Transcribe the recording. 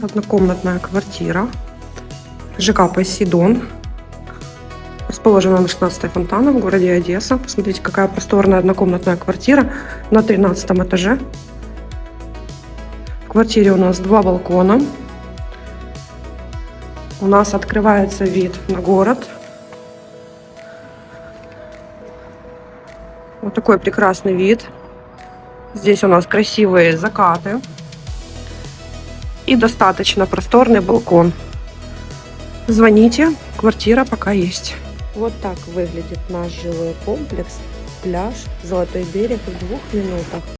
Однокомнатная квартира. ЖК Посейдон. Расположена на 16-й Фонтана в городе Одесса. Посмотрите, какая просторная однокомнатная квартира на 13-м этаже. В квартире у нас 2 балкона. У нас открывается вид на город. Вот такой прекрасный вид. Здесь у нас красивые закаты. И достаточно просторный балкон. Звоните, квартира пока есть. Вот так выглядит наш жилой комплекс. Пляж, Золотой берег в 2 минутах.